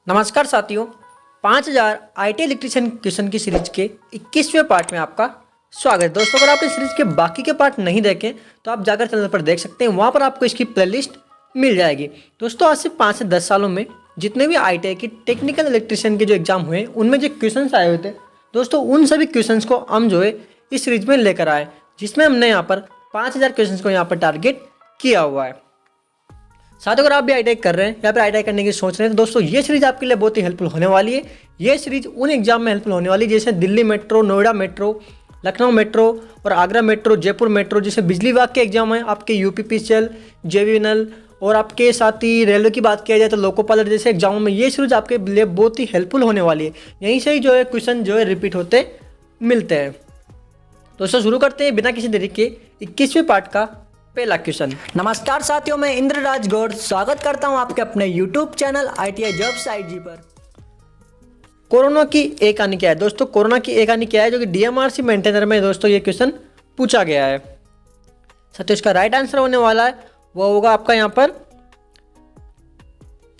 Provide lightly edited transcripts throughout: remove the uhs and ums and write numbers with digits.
नमस्कार साथियों, 5000 IT electrician question की सीरीज के 21वें पार्ट में आपका स्वागत है। दोस्तों, अगर आप इस सीरीज के बाकी के पार्ट नहीं देखें तो आप जाकर चैनल पर देख सकते हैं, वहाँ पर आपको इसकी प्लेलिस्ट मिल जाएगी। दोस्तों, आज से 5 से 10 सालों में जितने भी ITI की टेक्निकल इलेक्ट्रीशियन के जो एग्जाम हुए उनमें जो क्वेश्चन आए हुए थे दोस्तों, उन सभी क्वेश्चन को हम जो है इस सीरीज में लेकर आए, जिसमें हमने यहाँ पर 5000 क्वेश्चन को यहाँ पर टारगेट किया हुआ है। साथ अगर आप भी ITI कर रहे हैं या फिर ITI करने की सोच रहे हैं तो दोस्तों ये सीरीज आपके लिए बहुत ही हेल्पफुल होने वाली है। ये सीरीज उन एग्जाम में हेल्पफुल होने वाली है जैसे Delhi metro, Noida metro, Lucknow metro और आगरा मेट्रो, जयपुर मेट्रो, जैसे बिजली विभाग के एग्जाम है, आपके UPPCL, JVNL और आपके साथ ही रेलवे की बात किया जाए तो लोको पायलट जैसे एग्जामों में ये सीरीज आपके लिए बहुत ही हेल्पफुल होने वाली है। यहीं से ही जो है क्वेश्चन जो है रिपीट होते मिलते हैं। दोस्तों शुरू करते हैं बिना किसी देरी के 21वें पार्ट का पहला क्वेश्चन। नमस्कार साथियों, मैं इंद्रराज गौड़ स्वागत करता हूं आपके अपने YouTube channel ITI jobs IG पर। कोरोना की एक कहानी क्या है दोस्तों? कोरोना की एक कहानी क्या है जो कि DMRC मेंटेनर में दोस्तों ये क्वेश्चन पूछा गया है। साथियों इसका राइट आंसर होने वाला है वो होगा आपका यहाँ पर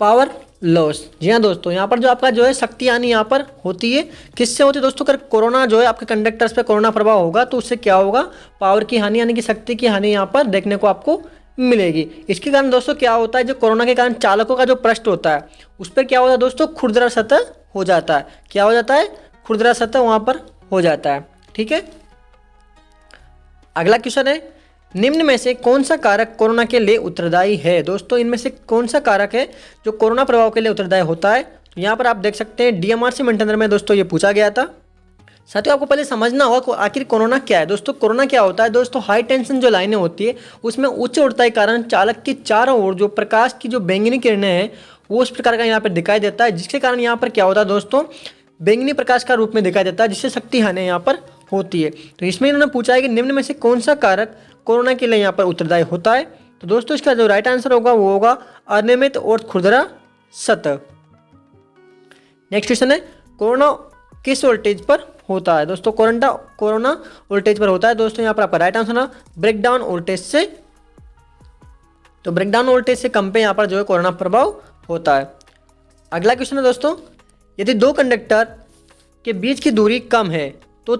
पावर लॉस। जी हाँ दोस्तों, यहाँ पर जो आपका जो है शक्ति हानि यहाँ पर होती है, किससे होती है दोस्तों? अगर कोरोना जो है आपके कंडक्टर्स पे कोरोना प्रभाव होगा तो उससे क्या होगा? पावर की हानि यानी कि शक्ति की हानि यहाँ पर देखने को आपको मिलेगी। इसके कारण दोस्तों क्या होता है, जो कोरोना के कारण चालकों का जो पृष्ठ होता है उस पर क्या होता है दोस्तों? खुरदरा सतह हो जाता है। क्या हो जाता है? खुरदरा सतह वहाँ पर हो जाता है। ठीक है, अगला क्वेश्चन है, निम्न में से कौन सा कारक कोरोना के लिए उत्तरदायी है? दोस्तों इनमें से कौन सा कारक है जो कोरोना प्रभाव के लिए उत्तरदायी होता है? तो यहाँ पर आप देख सकते हैं DMRC मेंटेनर में दोस्तों ये पूछा गया था। साथियों आपको पहले समझना होगा कि आखिर कोरोना क्या है। दोस्तों कोरोना क्या होता है दोस्तों? हाई टेंशन जो लाइनें होती है उसमें उच्च उड़ता के कारण चालक की चारों ओर जो प्रकाश की जो बैंगनी किरणें हैं वो उस प्रकार का यहाँ पर दिखाई देता है, जिसके कारण यहाँ पर क्या होता है दोस्तों? बैंगनी प्रकाश का रूप में दिखाई देता है, जिससे शक्ति हानि यहाँ पर होती है। तो इसमें इन्होंने पूछा है कि निम्न में से कौन सा कारक कोरोना के लिए यहाँ पर उत्तरदायी होता है? तो दोस्तों इसका जो राइट आंसर होगा वो होगा अनियमित और खुरदरा सतह। नेक्स्ट क्वेश्चन है, कोरोना किस वोल्टेज पर होता है? दोस्तों कोरोना वोल्टेज पर होता है। दोस्तों यहाँ पर आपका राइट आंसर है ब्रेकडाउन वोल्टेज से। तो ब्रेकडाउन वोल्टेज से कम पे यहाँ पर जो है कोरोना प्रभाव होता है। अगला क्वेश्चन है दोस्तों, यदि दो कंडक्टर के बीच की दूरी कम है तो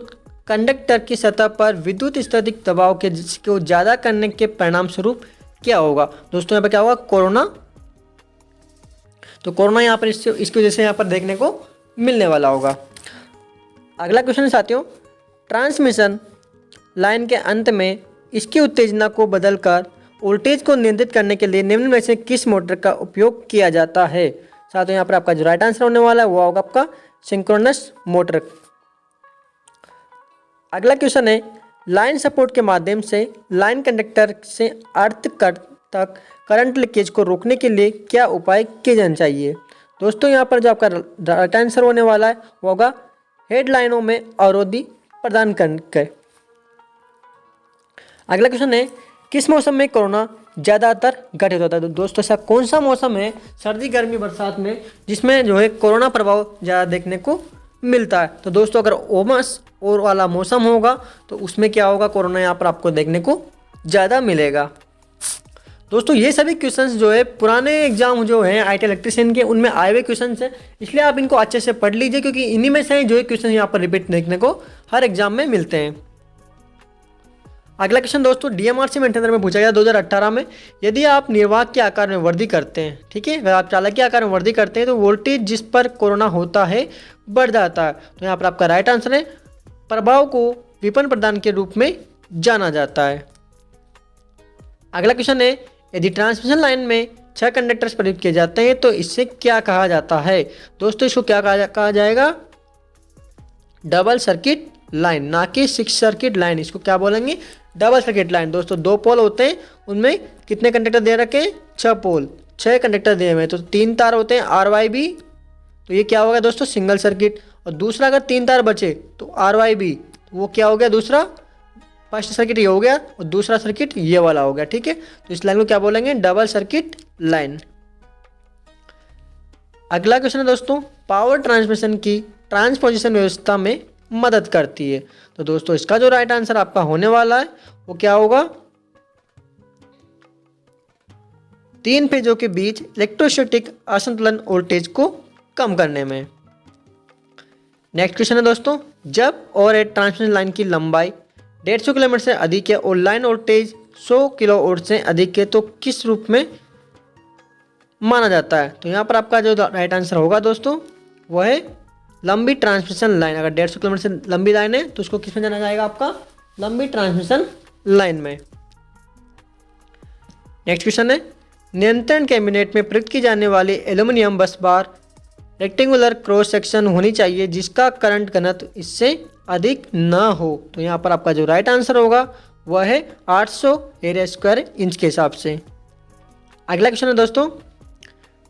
कंडक्टर की सतह पर विद्युत स्थैतिक दबाव के को ज़्यादा करने के परिणाम स्वरूप क्या होगा? दोस्तों यहाँ पर क्या होगा? कोरोना। तो कोरोना यहाँ पर इसकी वजह से यहाँ पर देखने को मिलने वाला होगा। अगला क्वेश्चन है साथियों, ट्रांसमिशन लाइन के अंत में इसकी उत्तेजना को बदलकर वोल्टेज को नियंत्रित करने के लिए निम्न में से किस मोटर का उपयोग किया जाता है? साथियों यहाँ पर आपका जो राइट आंसर होने वाला है वो होगा आपका सिंक्रोनस मोटर। अगला क्वेश्चन है, लाइन सपोर्ट के माध्यम से लाइन कंडक्टर से अर्थ तक करंट लीकेज को रोकने के लिए क्या उपाय किए जाने चाहिए? दोस्तों यहाँ पर जो आपका राइट आंसर होने वाला है वो होगा हेडलाइनों में अवरोधी प्रदान करके। अगला क्वेश्चन है, किस मौसम में कोरोना ज़्यादातर घटित होता है? तो दोस्तों ऐसा कौन सा मौसम है सर्दी गर्मी बरसात में जिसमें जो है कोरोना प्रभाव ज़्यादा देखने को मिलता है? तो दोस्तों अगर उमस और वाला मौसम होगा तो उसमें क्या होगा? कोरोना यहाँ पर आपको देखने को ज़्यादा मिलेगा। दोस्तों ये सभी क्वेश्चंस जो है पुराने एग्जाम जो हैं ITI इलेक्ट्रीशियन के उनमें आए हुए क्वेश्चंस हैं, इसलिए आप इनको अच्छे से पढ़ लीजिए क्योंकि इन्हीं में से जो है क्वेश्चन यहाँ पर रिपीट देखने को हर एग्जाम में मिलते हैं। अगला क्वेश्चन दोस्तों DMRC मेंटेनर में पूछा गया 2018 में, यदि आप निर्वाहक के आकार में वृद्धि करते हैं, ठीक है, अगर आप चालक के आकार में वृद्धि करते हैं तो वोल्टेज जिस पर कोरोना होता है बढ़ जाता है। तो यहाँ पर आपका राइट आंसर है प्रभाव को विपन्न प्रदान के रूप में जाना जाता है। अगला क्वेश्चन है, यदि ट्रांसमिशन लाइन में 6 कंडक्टर्स प्रयुक्त किए जाते हैं तो इससे क्या कहा जाता है? दोस्तों इसको क्या कहा जाएगा? डबल सर्किट लाइन, ना कि 6 सर्किट लाइन। इसको क्या बोलेंगे? Double circuit line. दोस्तों 2 पोल होते हैं, उनमें कितने कंडक्टर दे रखे हैं? 6 पोल, 6 कंडक्टर दिए हुए हैं, तो 3 तार होते हैं RYB। तो ये क्या होगा दोस्तों? Single circuit. और दूसरा अगर 3 तार बचे तो RYB, वो क्या हो गया? दूसरा फर्स्ट सर्किट ये हो गया और दूसरा सर्किट ये वाला हो गया। ठीक है, तो इस लाइन को क्या बोलेंगे? Double circuit line. अगला क्वेश्चन है दोस्तों, पावर ट्रांसमिशन की ट्रांसपोजिशन व्यवस्था में मदद करती है। तो दोस्तों इसका जो राइट आंसर आपका होने वाला है वो क्या होगा? 3 फेजों के बीच इलेक्ट्रोस्टैटिक असंतुलन वोल्टेज को कम करने में। नेक्स्ट क्वेश्चन है दोस्तों, जब ओवरहेड ट्रांसमिशन लाइन की लंबाई 150 किलोमीटर से अधिक है और लाइन वोल्टेज 100 किलोवाट से अधिक है तो किस रूप में माना जाता है? तो यहाँ पर आपका जो राइट आंसर होगा दोस्तों वह है लंबी ट्रांसमिशन लाइन। अगर 150 किलोमीटर से लंबी लाइन है तो उसको किस में जाना जाएगा? आपका लंबी ट्रांसमिशन लाइन में। नेक्स्ट क्वेश्चन है, नियंत्रण कैबिनेट में प्रयुक्त की जाने वाली एल्यूमिनियम बस बार रेक्टेंगुलर क्रॉस सेक्शन होनी चाहिए जिसका करंट घनत्व इससे अधिक न हो। तो यहाँ पर आपका जो राइट आंसर होगा वह है 800 एरिया स्क्वायर इंच के हिसाब से। अगला क्वेश्चन है दोस्तों,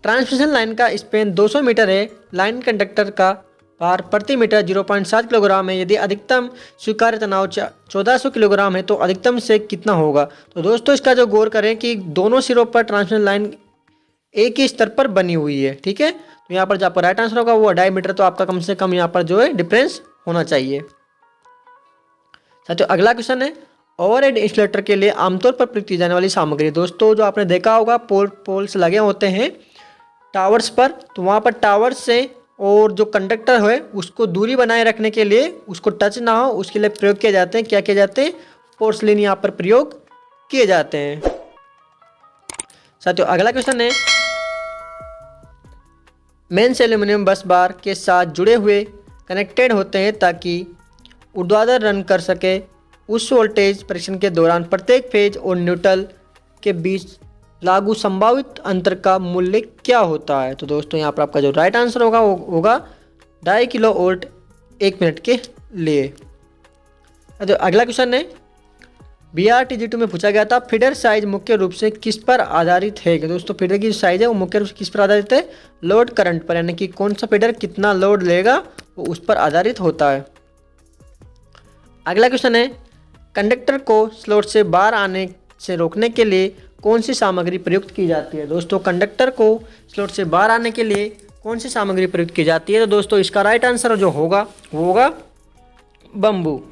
ट्रांसमिशन लाइन का स्पेन 200 मीटर है, लाइन कंडक्टर का भार प्रति मीटर 0.7 किलोग्राम है, यदि अधिकतम स्वीकार्य तनाव 1400 किलोग्राम है तो अधिकतम से कितना होगा? तो दोस्तों इसका जो गौर करें कि दोनों सिरों पर ट्रांसमिशन लाइन एक ही स्तर पर बनी हुई है, ठीक है। तो यहाँ पर जो आपका राइट आंसर होगा वो 2.5 मीटर, तो आपका कम से कम यहाँ पर जो है डिफरेंस होना चाहिए। साथियों अगला क्वेश्चन है, ओवरहेड इंसुलेटर के लिए आमतौर पर प्रयुक्त की जाने वाली सामग्री। दोस्तों जो आपने देखा होगा पोल्स लगे होते हैं टावर्स पर, तो वहाँ पर टावर्स से और जो कंडक्टर है उसको दूरी बनाए रखने के लिए, उसको टच ना हो उसके लिए प्रयोग किए जाते हैं। क्या किए जाते हैं? पोर्सलिन यहाँ पर प्रयोग किए जाते हैं। साथियों अगला क्वेश्चन है, मेंस एल्यूमिनियम बस बार के साथ जुड़े हुए कनेक्टेड होते हैं ताकि ऊर्ध्वाधर रन कर सके। उस वोल्टेज परीक्षण के दौरान प्रत्येक फेज और न्यूट्रल के बीच लागू संभावित अंतर का मूल्य क्या होता है? तो दोस्तों यहाँ पर आपका जो राइट आंसर होगा वो होगा 2.5 किलो वोल्ट 1 मिनट के लिए। तो अगला क्वेश्चन है, BRTG2 में पूछा गया था फीडर साइज मुख्य रूप से किस पर आधारित है? दोस्तों फीडर की साइज है वो मुख्य रूप से किस पर आधारित है? लोड करंट पर, यानी कि कौन सा फीडर कितना लोड लेगा वो उस पर आधारित होता है। अगला क्वेश्चन है, कंडक्टर को स्लॉट से बाहर आने से रोकने के लिए कौन सी सामग्री प्रयुक्त की जाती है? दोस्तों कंडक्टर को स्लॉट से बाहर आने के लिए कौन सी सामग्री प्रयुक्त की जाती है? तो दोस्तों इसका राइट आंसर जो होगा वो होगा बम्बू।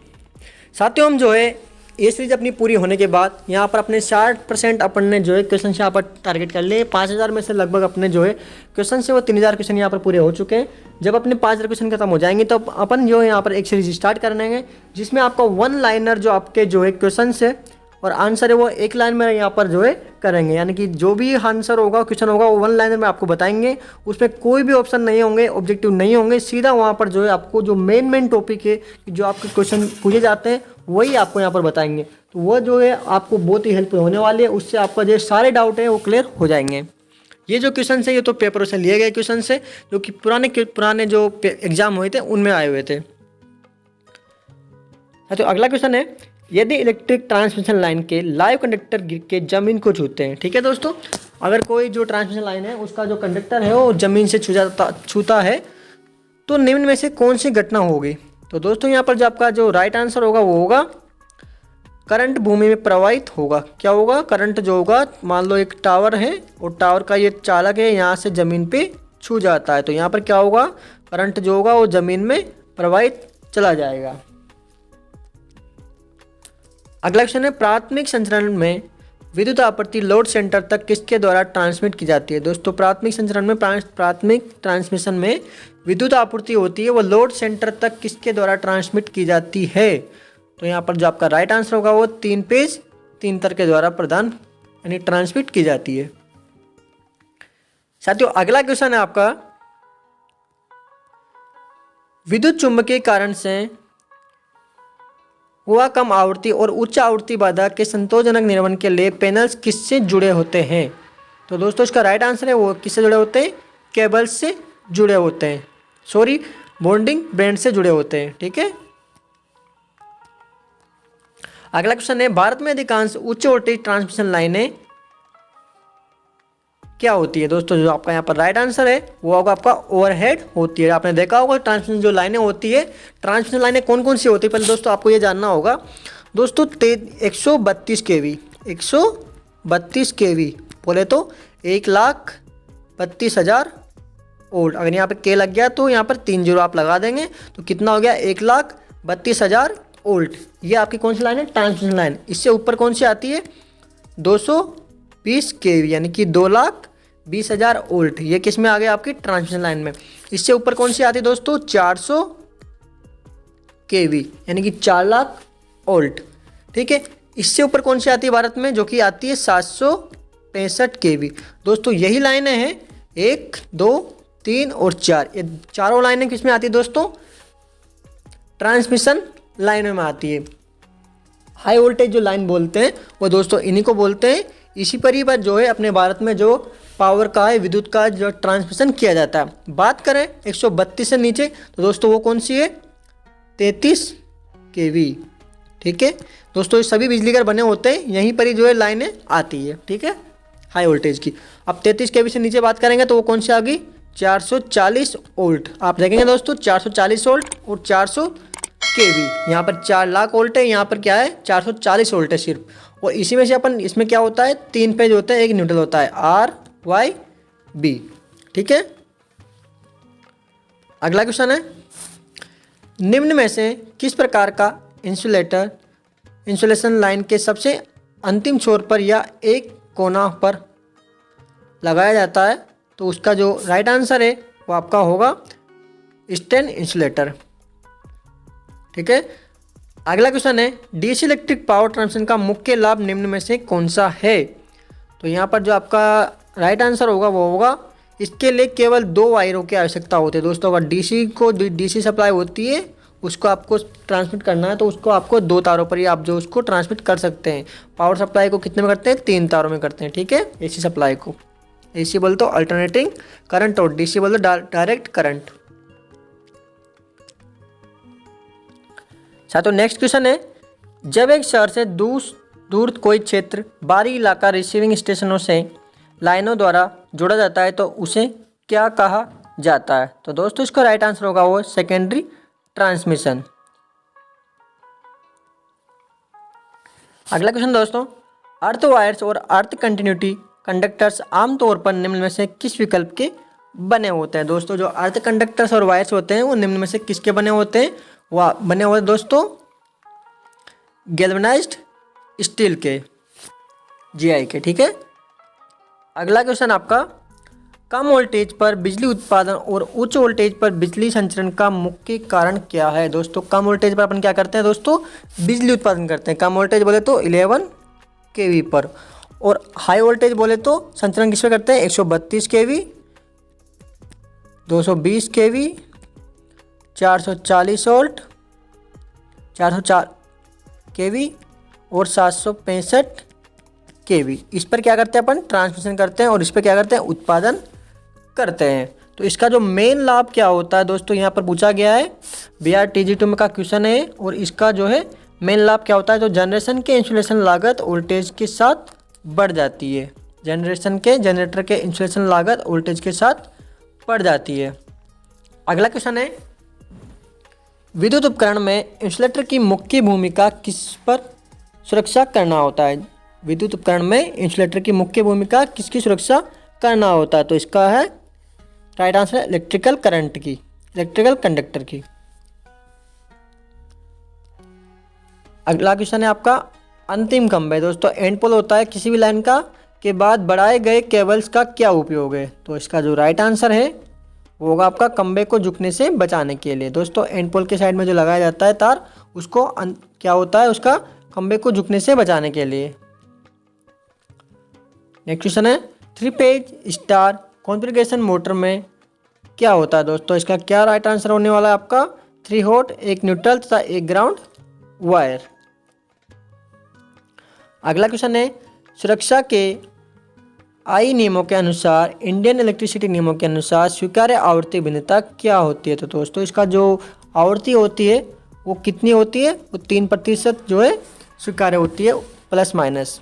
साथियों हम जो है ये सीरीज अपनी पूरी होने के बाद यहाँ पर अपने 60% अपन ने जो है क्वेश्चन यहाँ पर टारगेट कर लिए। 5000 में से लगभग अपने जो है क्वेश्चन से वो 3000 क्वेश्चन यहाँ पर पूरे हो चुके हैं। जब अपने 5000 क्वेश्चन खत्म हो जाएंगे तो अपन जो है यहाँ पर एक सीरीज स्टार्ट करेंगे जिसमें आपका 1 लाइनर जो आपके जो है क्वेश्चन है और आंसर है वो 1 लाइन में यहाँ पर जो है करेंगे, यानी कि जो भी आंसर होगा क्वेश्चन होगा वो 1 लाइनर में आपको बताएंगे। उसमें कोई भी ऑप्शन नहीं होंगे, ऑब्जेक्टिव नहीं होंगे, सीधा वहाँ पर जो है आपको जो मेन टॉपिक है जो आपके क्वेश्चन पूछे जाते हैं वही आपको यहाँ पर बताएंगे। तो वो जो है आपको बहुत ही हेल्प होने वाली है, उससे आपका जो सारे डाउट है वो क्लियर हो जाएंगे। ये जो क्वेश्चन है ये तो पेपरों से लिए गए क्वेश्चन है जो कि पुराने जो एग्जाम हुए थे उनमें आए हुए थे। तो अगला क्वेश्चन है, यदि इलेक्ट्रिक ट्रांसमिशन लाइन के लाइव कंडक्टर गिर के जमीन को छूते हैं, ठीक है दोस्तों, अगर कोई जो ट्रांसमिशन लाइन है उसका जो कंडक्टर है वो जमीन से छूता है तो निम्न में से कौन सी घटना होगी? तो दोस्तों यहाँ पर जो आपका जो राइट आंसर होगा वो होगा करंट भूमि में प्रवाहित होगा। क्या होगा? करंट जो होगा, मान लो एक टावर है और टावर का ये चालक है यहाँ से ज़मीन पे छू जाता है तो यहाँ पर क्या होगा? करंट जो होगा वो ज़मीन में प्रवाहित चला जाएगा। अगला क्वेश्चन है, प्राथमिक संचरण में विद्युत आपूर्ति लोड सेंटर तक किसके द्वारा ट्रांसमिट की जाती है? दोस्तों प्राथमिक संचरण में प्राथमिक ट्रांसमिशन में विद्युत आपूर्ति होती है वो लोड सेंटर तक किसके द्वारा ट्रांसमिट की जाती है? तो यहाँ पर जो आपका राइट आंसर होगा वो 3 फेज 3 तार के द्वारा प्रदान यानी ट्रांसमिट की जाती है। साथियों अगला क्वेश्चन है आपका, विद्युत चुंबकीय कारण से हुआ कम आवृत्ति और उच्च आवृत्ति बाधा के संतोषजनक निर्वहन के लिए पैनल्स किससे जुड़े होते हैं? तो दोस्तों इसका राइट आंसर है वो किससे जुड़े होते हैं? केबल्स से जुड़े होते हैं, सॉरी बॉन्डिंग बैंड से जुड़े होते हैं, ठीक है। अगला क्वेश्चन है, भारत में अधिकांश उच्च वोल्टेज ट्रांसमिशन लाइनें क्या होती है? दोस्तों जो आपका यहाँ पर राइट आंसर है वो होगा आपका ओवरहेड होती है। आपने देखा होगा ट्रांसमिशन जो लाइनें होती है, ट्रांसमिशन लाइनें कौन कौन सी होती है पहले दोस्तों आपको ये जानना होगा। दोस्तों 132 kV 132 kV बोले तो 1,32,000 वोल्ट। अगर यहाँ पे के लग गया तो यहाँ पर 3 जीरो आप लगा देंगे तो कितना हो गया? 1,32,000 वोल्ट। ये आपकी कौन सी लाइन है? Transmission line. इससे ऊपर कौन सी आती है? 220 kV यानी कि 20,000 वोल्ट, ये किस में आ गया आपकी ट्रांसमिशन लाइन में। इससे ऊपर कौन सी आती है दोस्तों, 400 केवी यानी कि 4 लाख वोल्ट, ठीक है। इससे ऊपर कौन सी आती है भारत में, जो कि आती है 765 केवी। दोस्तों यही लाइनें हैं 1, 2, 3 और 4, ये चारों लाइनें किस में आती है दोस्तों, ट्रांसमिशन लाइनों में आती है। हाई वोल्टेज जो लाइन बोलते हैं वो दोस्तों इन्हीं को बोलते हैं। इसी पर ही बात जो है अपने भारत में जो पावर का है, विद्युत का जो ट्रांसमिशन किया जाता है। बात करें 132 से नीचे तो दोस्तों वो कौन सी है, 33 केवी, ठीक है। दोस्तों ये सभी बिजली घर बने होते हैं, यहीं पर ही जो है लाइनें आती है, ठीक है, हाई वोल्टेज की। अब 33 केवी से नीचे बात करेंगे तो वो कौन सी आ गई, 440 वोल्ट। आप देखेंगे दोस्तों 440 वोल्ट और 400 केवी, यहाँ पर 4 लाख वोल्ट है, यहाँ पर क्या है 440 वोल्ट है सिर्फ। और इसी में से अपन, इसमें क्या होता है, 3 पेज होते हैं, एक न्यूट्रल होता है, आर वाई बी, ठीक है। अगला क्वेश्चन है, निम्न में से किस प्रकार का इंसुलेशन लाइन के सबसे अंतिम छोर पर या एक कोना पर लगाया जाता है। तो उसका जो राइट आंसर है वो आपका होगा स्टेन इंसुलेटर, ठीक है। अगला क्वेश्चन है, डीसी इलेक्ट्रिक पावर ट्रांसमिशन का मुख्य लाभ निम्न में से कौन सा है। तो यहाँ पर जो आपका राइट आंसर होगा वो होगा, इसके लिए केवल 2 वायरों की आवश्यकता होती है। दोस्तों अगर डीसी सप्लाई होती है, उसको आपको ट्रांसमिट करना है तो उसको आपको 2 तारों पर ही आप जो उसको ट्रांसमिट कर सकते हैं। पावर सप्लाई को कितने में करते हैं, 3 तारों में करते हैं, ठीक है। एसी सप्लाई को, एसी बोल तो अल्टरनेटिंग करंट और डीसी बोल तो डायरेक्ट करंट। साथियों नेक्स्ट क्वेश्चन है, जब एक शहर से दूर कोई क्षेत्र बाहरी इलाका रिसीविंग स्टेशनों से लाइनों द्वारा जोड़ा जाता है तो उसे क्या कहा जाता है। तो दोस्तों इसका राइट आंसर होगा वो सेकेंडरी ट्रांसमिशन। अगला क्वेश्चन दोस्तों, अर्थ वायर्स और अर्थ कंटिन्यूटी कंडक्टर्स आमतौर पर निम्न में से किस विकल्प के बने होते हैं। दोस्तों जो अर्थ कंडक्टर्स और वायर्स होते हैं वो निम्न में से किसके बने होते हैं, वो बने हुए दोस्तों गैल्वेनाइज्ड स्टील के, जीआई के, ठीक है। अगला क्वेश्चन आपका, कम वोल्टेज पर बिजली उत्पादन और उच्च वोल्टेज पर बिजली संचरण का मुख्य कारण क्या है। दोस्तों कम वोल्टेज पर अपन क्या करते हैं दोस्तों, बिजली उत्पादन करते हैं। कम वोल्टेज बोले तो 11 केवी पर, और हाई वोल्टेज बोले तो संचरण किस पे करते हैं, 132 केवी, 220 केवी, 440 वोल्ट, 404 केवी और 765 केवी। इस पर क्या करते हैं अपन, ट्रांसमिशन करते हैं, और इस पर क्या करते हैं, उत्पादन करते हैं। तो इसका जो मेन लाभ क्या होता है दोस्तों, यहाँ पर पूछा गया है, BRTG 2 में का क्वेश्चन है। और इसका जो है मेन लाभ क्या होता है, तो जनरेशन के इंसुलेशन लागत वोल्टेज के साथ बढ़ जाती है। जनरेटर के इंसुलेशन लागत वोल्टेज के साथ बढ़ जाती है। अगला क्वेश्चन है, विद्युत उपकरण में इंसुलेटर की मुख्य भूमिका किस पर सुरक्षा करना होता है। विद्युत उपकरण में इंसुलेटर की मुख्य भूमिका किसकी सुरक्षा करना होता है। तो इसका है राइट आंसर इलेक्ट्रिकल करंट की, इलेक्ट्रिकल कंडक्टर की। अगला क्वेश्चन है आपका, अंतिम खंभे। दोस्तों एंड पोल होता है किसी भी लाइन का के बाद बढ़ाए गए केबल्स का क्या उपयोग है। तो इसका जो राइट आंसर है वो होगा आपका खंभे को झुकने से बचाने के लिए। दोस्तों एंड पोल के साइड में जो लगाया जाता है तार, उसको क्या होता है, उसका खंभे को झुकने से बचाने के लिए। नेक्स्ट क्वेश्चन है, 3 फेज स्टार कॉन्फ़िगरेशन मोटर में क्या होता है। दोस्तों इसका क्या राइट आंसर होने वाला है आपका, 3 हॉट, 1 न्यूट्रल तथा 1 ग्राउंड वायर। अगला क्वेश्चन है, सुरक्षा के आई नियमों के अनुसार, इंडियन इलेक्ट्रिसिटी नियमों के अनुसार स्वीकार्य आवर्ती भिन्नता क्या होती है। तो दोस्तों इसका जो आवर्ती होती है वो कितनी होती है, वो 3% जो है स्वीकार्य होती है, प्लस माइनस।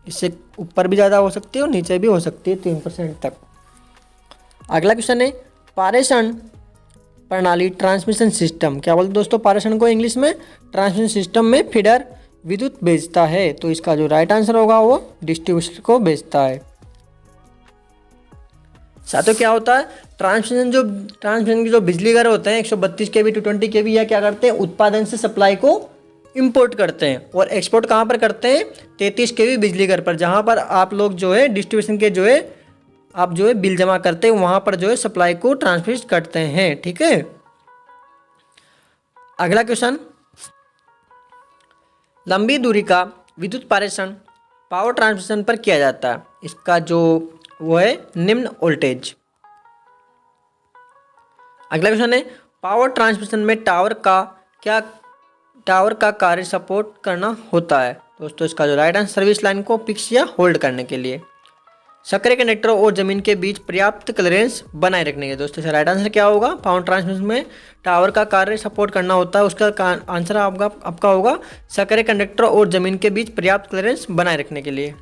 इससे ऊपर भी ज़्यादा हो सकती है और नीचे भी हो सकती है 3% तक। अगला क्वेश्चन है, पारेषण प्रणाली ट्रांसमिशन सिस्टम क्या बोलते दोस्तों, पारेषण को इंग्लिश में ट्रांसमिशन सिस्टम में फीडर विद्युत भेजता है। तो इसका जो राइट आंसर होगा वो डिस्ट्रीब्यूटर को भेजता है। साथियों क्या होता है, ट्रांसमिशन के जो बिजली घर होते हैं 132 केवी 220 केवी, या क्या करते हैं, उत्पादन से सप्लाई को इंपोर्ट करते हैं। और एक्सपोर्ट कहाँ पर करते हैं, 33 केवी बिजली घर पर, जहाँ पर आप लोग जो है डिस्ट्रीब्यूशन के जो है आप जो है बिल जमा करते हैं वहाँ पर जो है सप्लाई को ट्रांसमिट करते हैं। ठीक है, अगला क्वेश्चन, लंबी दूरी का विद्युत पारेषण पावर ट्रांसमिशन पर किया जाता है, इसका जो वो है निम्न वोल्टेज। अगला क्वेश्चन है, पावर ट्रांसमिशन में टावर का कार्य सपोर्ट करना होता है। दोस्तों इसका जो राइट आंसर, सर्विस लाइन को फिक्स या होल्ड करने के लिए। सक्रिय कंडक्टर और जमीन के बीच पर्याप्त क्लियरेंस बनाए रखने के। दोस्तों इसका राइट आंसर क्या होगा, पावर ट्रांसमिशन में टावर का कार्य सपोर्ट करना होता है, उसका आंसर आपका होगा सक्रिय कंडक्टर और जमीन के बीच पर्याप्त क्लियरेंस बनाए रखने के लिए।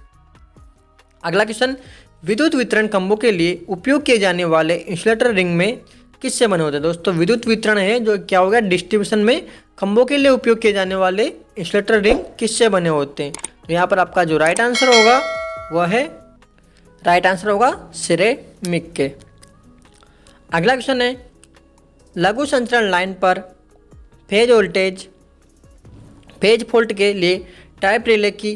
अगला क्वेश्चन, विद्युत वितरण खंभों के लिए उपयोग किए जाने वाले इंसुलेटर रिंग में किससे बने होते हैं। दोस्तों विद्युत वितरण है जो क्या होगा डिस्ट्रीब्यूशन में खंभों के लिए उपयोग किए जाने वाले इंसुलेटर रिंग किससे बने होते हैं। तो यहाँ पर आपका जो राइट आंसर होगा वह है, राइट आंसर होगा सिरेमिक के। अगला क्वेश्चन है, लघु संचरण लाइन पर फेज फॉल्ट के लिए टाइप रिले की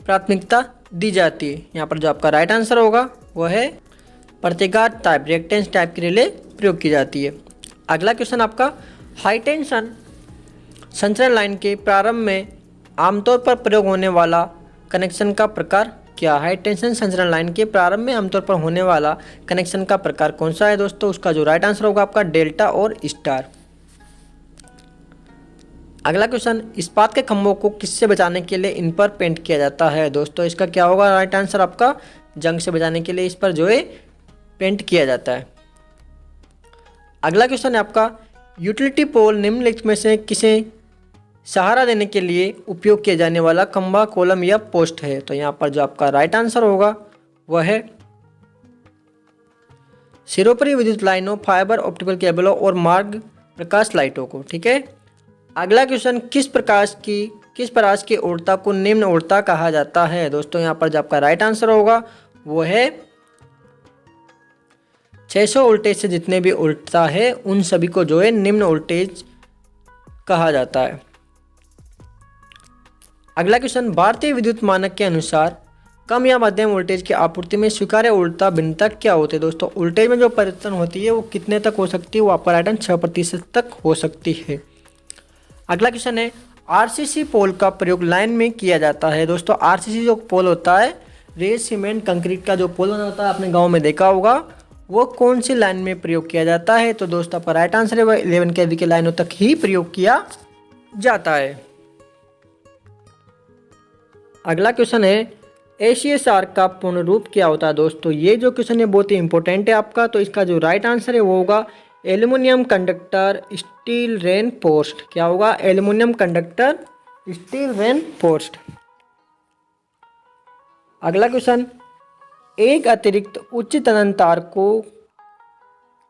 प्राथमिकता दी जाती है। यहाँ पर जो आपका राइट आंसर होगा वह है प्रतिघात टाइप, रिएक्टेंस टाइप की रिले प्रयोग की जाती है। अगला क्वेश्चन आपका, हाई टेंशन संचरण लाइन के प्रारंभ में आमतौर पर प्रयोग होने वाला कनेक्शन का प्रकार क्या। हाई टेंशन संचरण लाइन के प्रारंभ में आमतौर पर होने वाला कनेक्शन का प्रकार कौन सा है। दोस्तों उसका जो राइट आंसर होगा आपका डेल्टा और स्टार। अगला क्वेश्चन, इस्पात के खंभों को किससे बचाने के लिए इन पर पेंट किया जाता है। दोस्तों इसका क्या होगा राइट आंसर आपका, जंग से बचाने के लिए इस पर जो है पेंट किया जाता है। अगला क्वेश्चन है आपका, यूटिलिटी पोल निम्नलिखित में से किसे सहारा देने के लिए उपयोग किया जाने वाला खंभा, कॉलम या पोस्ट है। तो यहाँ पर जो आपका राइट आंसर होगा वह है सिरोपरी विद्युत लाइनों, फाइबर ऑप्टिकल केबलों और मार्ग प्रकाश लाइटों को। ठीक है, अगला क्वेश्चन, किस प्रकाश की उड़ता को निम्न उड़ता कहा जाता है। दोस्तों यहाँ पर जो आपका राइट आंसर होगा वो है 600 वोल्टेज से जितने भी उड़ता है उन सभी को जो है निम्न वोल्टेज कहा जाता है। अगला क्वेश्चन, भारतीय विद्युत मानक के अनुसार कम या मध्यम वोल्टेज की आपूर्ति में स्वीकार्य उड़ता भिन्नता क्या होती है। दोस्तों वोल्टेज में जो परिवर्तन होती है वो कितने तक हो सकती है, वो आपका राइट आंसर 6% तक हो सकती है। अगला क्वेश्चन है, आरसीसी पोल का प्रयोग लाइन में किया जाता है। दोस्तों आरसीसी जो पोल होता है, रेत सीमेंट कंक्रीट का जो पोल बना होता है, आपने गाँव में देखा होगा, वो कौन सी लाइन में प्रयोग किया जाता है। तो दोस्तों आपका राइट आंसर है वह 11 kV के लाइनों तक ही प्रयोग किया जाता है। अगला क्वेश्चन है, ACSR का पूर्ण रूप क्या होता है। दोस्तों ये जो क्वेश्चन है बहुत ही इंपॉर्टेंट है आपका। तो इसका जो राइट आंसर है वो होगा एल्युमिनियम कंडक्टर स्टील रेनफोर्स्ड। क्या होगा, एल्युमिनियम कंडक्टर स्टील रेनफोर्स्ड। अगला क्वेश्चन, एक अतिरिक्त उच्च तनन तार को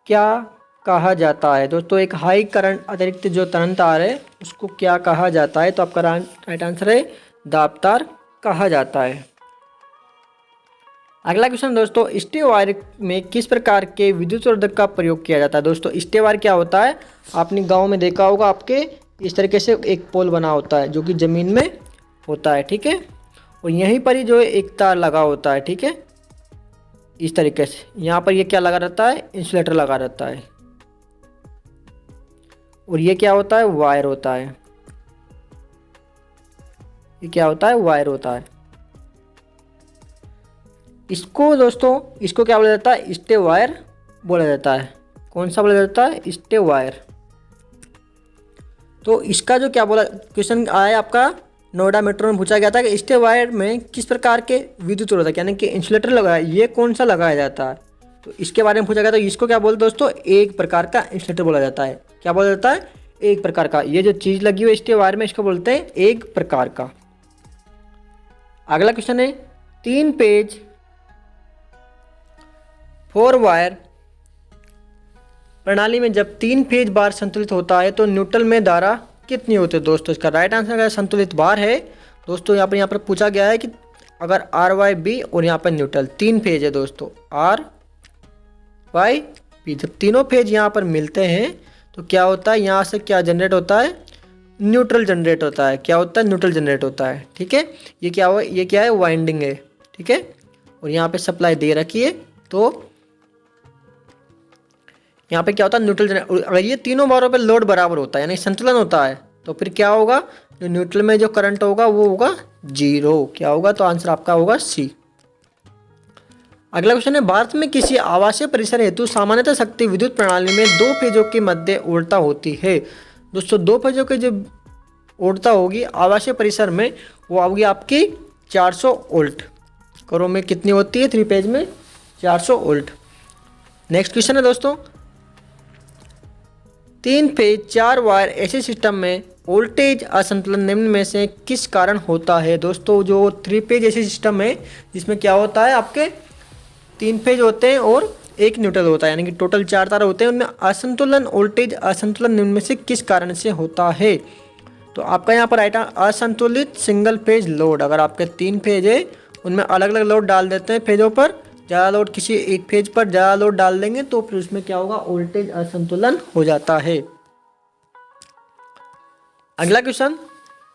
क्या कहा जाता है। दोस्तों एक हाई करंट अतिरिक्त जो तनन तार है उसको क्या कहा जाता है। तो आपका राइट आंसर है दाब तार कहा जाता है। अगला क्वेश्चन दोस्तों, स्टे वायर में किस प्रकार के विद्युतवर्धक का प्रयोग किया जाता है। दोस्तों स्टे वायर क्या होता है, आपने गांव में देखा होगा, आपके इस तरीके से एक पोल बना होता है जो कि ज़मीन में होता है। ठीक है, और यहीं पर ही जो है एक तार लगा होता है। ठीक है, इस तरीके से यहाँ पर ये क्या लगा रहता है, इंसुलेटर लगा रहता है, और ये क्या होता है, वायर होता है। ये क्या होता है, वायर होता है। इसको दोस्तों इसको क्या बोला जाता है, स्टे वायर बोला जाता है। कौन सा बोला जाता है, स्टे वायर। तो इसका जो क्या बोला क्वेश्चन आया आपका नोएडा मेट्रो में पूछा गया था कि स्टे वायर में किस प्रकार के विद्युत रोधक यानी कि इंसुलेटर लगाया, ये कौन सा लगाया जाता है। तो इसके बारे में पूछा गया था। इसको क्या बोलते दोस्तों, एक प्रकार का इंसुलेटर बोला जाता है। क्या बोला जाता है, एक प्रकार का। ये जो चीज़ लगी हुई स्टे वायर में इसको बोलते हैं एक प्रकार का। अगला क्वेश्चन है, 3 पेज 4 वायर प्रणाली में जब 3 फेज बार संतुलित होता है तो न्यूट्रल में धारा कितनी होती है। दोस्तों इसका राइट आंसर अगर संतुलित बार है दोस्तों, यहाँ पर पूछा गया है कि अगर आर वाई बी और यहाँ पर न्यूट्रल 3 फेज है दोस्तों, आर वाई बी, जब तीनों फेज यहाँ पर मिलते हैं तो क्या होता है, यहाँ से क्या जनरेट होता है, न्यूट्रल जनरेट होता है। क्या होता है, न्यूट्रल जनरेट होता है। ठीक है, ये क्या है, वाइंडिंग है। ठीक है, और यहाँ पे सप्लाई दे रखी है तो यहाँ पे क्या होता है, न्यूट्रल। अगर ये तीनों बारों पे लोड बराबर होता है यानी संतुलन होता है तो फिर क्या होगा, जो न्यूट्रल में जो करंट होगा वो होगा 0। क्या होगा, तो आंसर आपका होगा सी। अगला क्वेश्चन है, भारत में किसी आवासीय परिसर हेतु सामान्यतः शक्ति विद्युत प्रणाली में 2 फेजों के मध्य उड़ता होती है। दोस्तों 2 फेजों के जो उड़ता होगी आवासीय परिसर में वो होगी आपकी 400 वोल्ट। करो में कितनी होती है 3 फेज में 400 वोल्ट। नेक्स्ट क्वेश्चन है दोस्तों, 3 फेज 4 वायर ऐसे सिस्टम में वोल्टेज असंतुलन निम्न में से किस कारण होता है। दोस्तों जो 3 फेज ऐसे सिस्टम है जिसमें क्या होता है, आपके 3 फेज होते हैं और एक न्यूट्रल होता है, यानी कि टोटल 4 तार होते हैं, उनमें असंतुलन वोल्टेज असंतुलन निम्न में से किस कारण से होता है। तो आपका यहाँ पर आएगा असंतुलित सिंगल फेज लोड। अगर आपके 3 फेज है उनमें अलग अलग लोड डाल देते हैं फेजों पर, ज़्यादा लोड किसी एक फेज पर ज़्यादा लोड डाल देंगे तो फिर उसमें क्या होगा, वोल्टेज असंतुलन हो जाता है। अगला क्वेश्चन,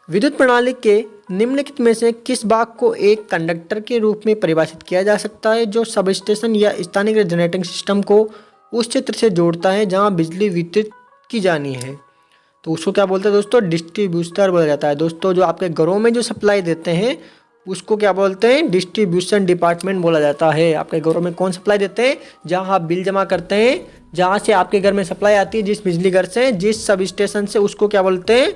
विद्युत प्रणाली के निम्नलिखित में से किस भाग को एक कंडक्टर के रूप में परिभाषित किया जा सकता है जो सब स्टेशन या स्थानीयकृत जनरेटिंग सिस्टम को उस क्षेत्र से जोड़ता है जहां बिजली वितरित की जानी है। तो उसको क्या बोलते हैं दोस्तों, डिस्ट्रीब्यूटर बोला जाता है। दोस्तों जो आपके घरों में जो सप्लाई देते हैं उसको क्या बोलते हैं, डिस्ट्रीब्यूशन डिपार्टमेंट बोला जाता है। आपके घरों में कौन सप्लाई देते हैं, जहाँ आप बिल जमा करते हैं, जहाँ से आपके घर में सप्लाई आती है जिस बिजली घर से, जिस सब स्टेशन से, उसको क्या बोलते हैं,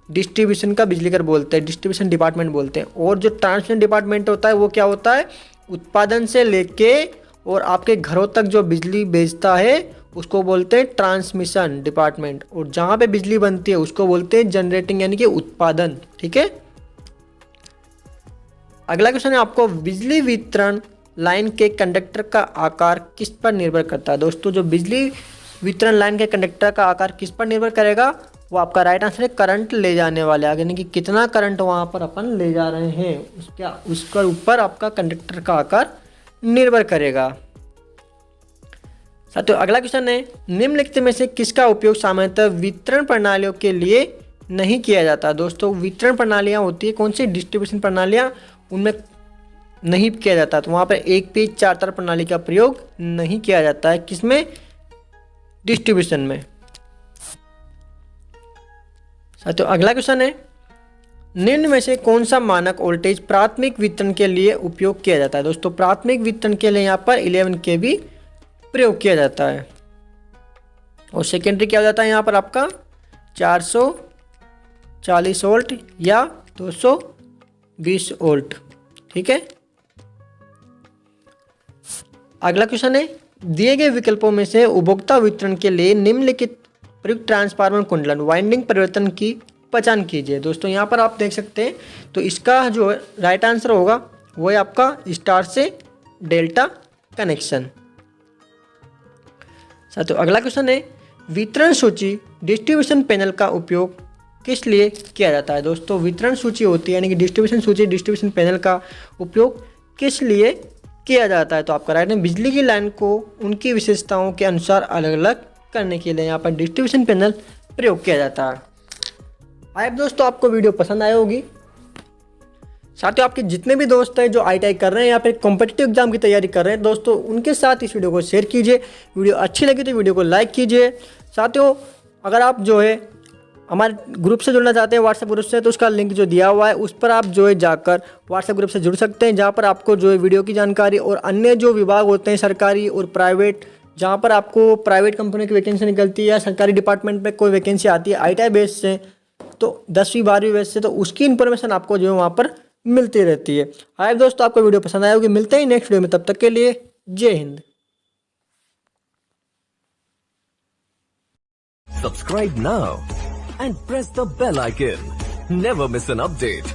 डिस्ट्रीब्यूशन का बिजली घर बोलते हैं, डिस्ट्रीब्यूशन डिपार्टमेंट बोलते हैं। और जो ट्रांसमिशन डिपार्टमेंट होता है वो क्या होता है, उत्पादन से लेके और आपके घरों तक जो बिजली भेजता है उसको बोलते हैं ट्रांसमिशन डिपार्टमेंट। और जहाँ पे बिजली बनती है उसको बोलते हैं जनरेटिंग यानी कि उत्पादन। ठीक है। अगला क्वेश्चन है आपको, बिजली वितरण लाइन के कंडक्टर का आकार किस पर निर्भर करता है। दोस्तों जो बिजली वितरण लाइन के कंडक्टर का आकार किस पर निर्भर करेगा, वो आपका राइट आंसर है करंट ले जाने वाले, यानी कि कितना करंट वहाँ पर अपन ले जा रहे हैं उसका ऊपर आपका कंडक्टर का आकार निर्भर करेगा। साथियों अगला क्वेश्चन है, निम्नलिखित में से किसका उपयोग सामान्यतः वितरण प्रणालियों के लिए नहीं किया जाता। दोस्तों वितरण प्रणालियाँ होती है कौन सी, डिस्ट्रीब्यूशन प्रणालियाँ, उनमें नहीं किया जाता। तो वहाँ पर एक पेज 4 तार प्रणाली का प्रयोग नहीं किया जाता है, किसमें, डिस्ट्रीब्यूशन में। साथियों अगला क्वेश्चन है, निम्न में से कौन सा मानक वोल्टेज प्राथमिक वितरण के लिए उपयोग किया जाता है। दोस्तों प्राथमिक वितरण के लिए यहाँ पर 11 kV प्रयोग किया जाता है और सेकेंडरी क्या हो जाता है यहाँ पर आपका 440 वोल्ट या 220 वोल्ट। ठीक है। अगला क्वेश्चन है, दिए गए विकल्पों में से उपभोक्ता वितरण के लिए निम्नलिखित प्रयुक्त ट्रांसफार्मर कुंडलन वाइंडिंग परिवर्तन की पहचान कीजिए। दोस्तों यहाँ पर आप देख सकते हैं, तो इसका जो राइट आंसर होगा वो है आपका स्टार से डेल्टा कनेक्शन। साथियों अगला क्वेश्चन है, वितरण सूची डिस्ट्रीब्यूशन पैनल का उपयोग किस लिए किया जाता है। दोस्तों वितरण सूची होती है यानी कि डिस्ट्रीब्यूशन सूची, डिस्ट्रीब्यूशन पैनल का उपयोग किस लिए किया जाता है। तो आपका राइट है, बिजली की लाइन को उनकी विशेषताओं के अनुसार अलग अलग करने के लिए यहाँ पर डिस्ट्रीब्यूशन पैनल प्रयोग किया जाता है। आई दोस्तों आपको वीडियो पसंद आई होगी। साथियों आपके जितने भी दोस्त हैं जो ITI कर रहे हैं या फिर कॉम्पिटिटिव एग्जाम की तैयारी कर रहे हैं, दोस्तों उनके साथ इस वीडियो को शेयर कीजिए। वीडियो अच्छी लगी तो वीडियो को लाइक कीजिए। साथियों अगर आप जो है हमारे ग्रुप से जुड़ना चाहते हैं व्हाट्सएप ग्रुप से, तो उसका लिंक जो दिया हुआ है उस पर आप जो है जाकर व्हाट्सएप ग्रुप से जुड़ सकते हैं, जहाँ पर आपको जो है वीडियो की जानकारी और अन्य जो विभाग होते हैं सरकारी और प्राइवेट, जहाँ पर आपको प्राइवेट कंपनी की वैकेंसी निकलती है या सरकारी डिपार्टमेंट में कोई वैकेंसी आती है ITI बेस से, तो 10वीं 12वीं बेस से, तो उसकी इन्फॉर्मेशन आपको जो है वहाँ पर मिलती रहती है। हाय दोस्तों आपको वीडियो पसंद आया होगी। मिलते हैं नेक्स्ट वीडियो में, तब तक के लिए जय Hind. Subscribe now and press the bell icon. Never miss an update.